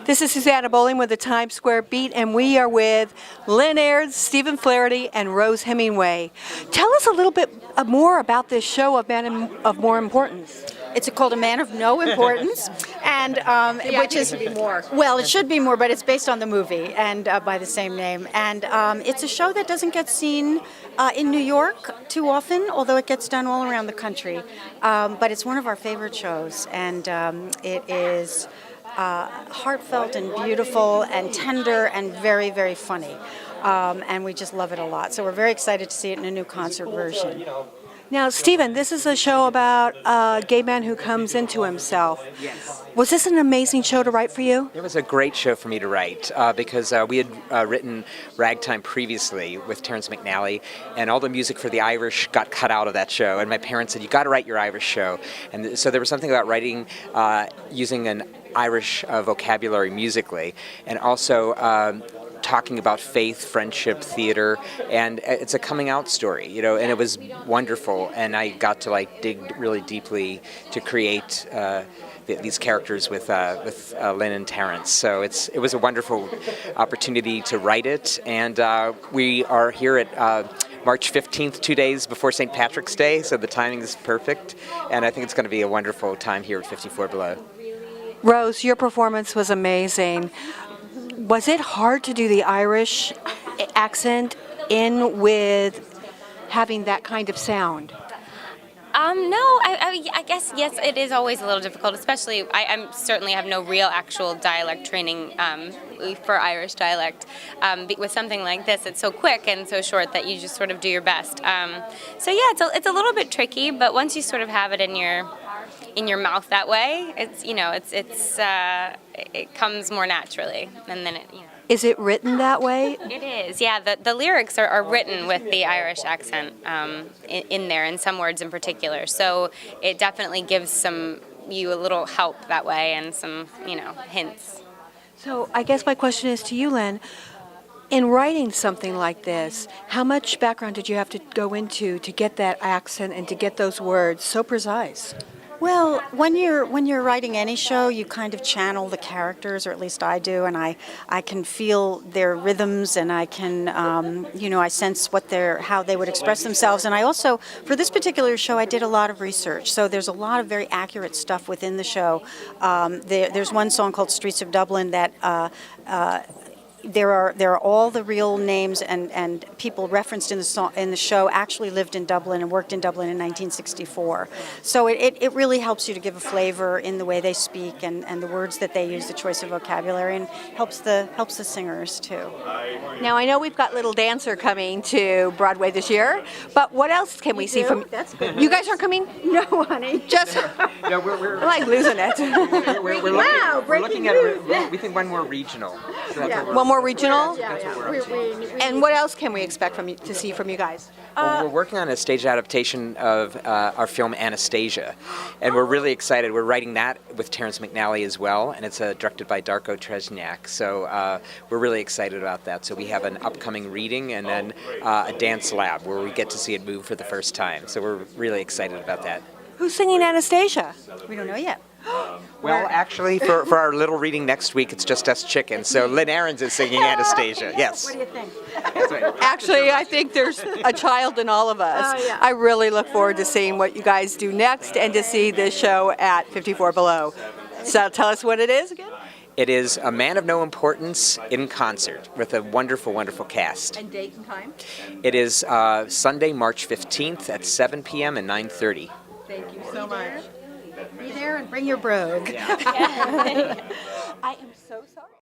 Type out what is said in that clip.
This is Susanna Bowling with the Times Square Beat, and we are with Lynn Ahrens, Stephen Flaherty, and Rose Hemingway. Tell us a little bit more about this show of Man of More Importance. It's called A Man of No Importance, and which is it should be more. Well, it should be more, but it's based on the movie and by the same name. And it's a show that doesn't get seen in New York too often, although it gets done all around the country. But it's one of our favorite shows, and it is heartfelt and beautiful and tender and very, very funny. And we just love it a lot. So we're very excited to see it in a new concert version. Now, Stephen, this is a show about a gay man who comes into himself. Yes. Was this an amazing show to write for you? It was a great show for me to write because we had written Ragtime previously with Terrence McNally, and all the music for the Irish got cut out of that show. And my parents said, "You got to write your Irish show." And so there was something about writing using an Irish vocabulary musically, and also talking about faith, friendship, theater, and it's a coming out story, you know, and it was wonderful, and I got to dig really deeply to create these characters with Lynn and Terrence. So it was a wonderful opportunity to write it, and we are here at March 15th, 2 days before St. Patrick's Day, so the timing is perfect, and I think it's going to be a wonderful time here at 54 Below. Rose, your performance was amazing. Was it hard to do the Irish accent in with having that kind of sound? No, I guess, yes, it is always a little difficult, especially, I certainly have no real actual dialect training for Irish dialect. With something like this, it's so quick and so short that you just sort of do your best. So yeah, it's a little bit tricky, but once you sort of have it in your mouth that way, it comes more naturally, and then it. Is it written that way? It is, yeah. The lyrics are written with the Irish accent in there, in some words in particular. So it definitely gives you a little help that way, and some hints. So I guess my question is to you, Lynn. In writing something like this, how much background did you have to go into to get that accent and to get those words so precise? Well, when you're writing any show, you kind of channel the characters, or at least I do, and I can feel their rhythms, and I can I sense how they would express themselves. And I also, for this particular show, I did a lot of research. So there's a lot of very accurate stuff within the show. There's one song called "Streets of Dublin" that. There are all the real names and people referenced in the show actually lived in Dublin and worked in Dublin in 1964. So it really helps you to give a flavor in the way they speak and the words that they use, the choice of vocabulary, and helps the singers too. Now I know we've got Little Dancer coming to Broadway this year, but what else can we see from? That's good. You guys aren't coming? No, honey. Just No, we're I'm like losing it. we're looking at we think one more regional. So that's what we're- One more regional? Yeah. And what else can we expect to see from you guys? Well, we're working on a stage adaptation of our film Anastasia, and we're really excited. We're writing that with Terrence McNally as well, and it's directed by Darko Trezniak. So we're really excited about that. So we have an upcoming reading and then a dance lab where we get to see it move for the first time. So we're really excited about that. Who's singing Anastasia? We don't know yet. Well, actually, for our little reading next week, it's just us chickens. So Lynn Ahrens is singing Anastasia. Yes. What do you think? That's right. Actually, I think there's a child in all of us. Oh, yeah. I really look forward to seeing what you guys do next and to see this show at 54 Below. So tell us what it is again. It is A Man of No Importance in concert with a wonderful, wonderful cast. And date and time? It is Sunday, March 15th at 7 p.m. and 9:30. Thank you so much. Be there and bring your brogue. I am so sorry.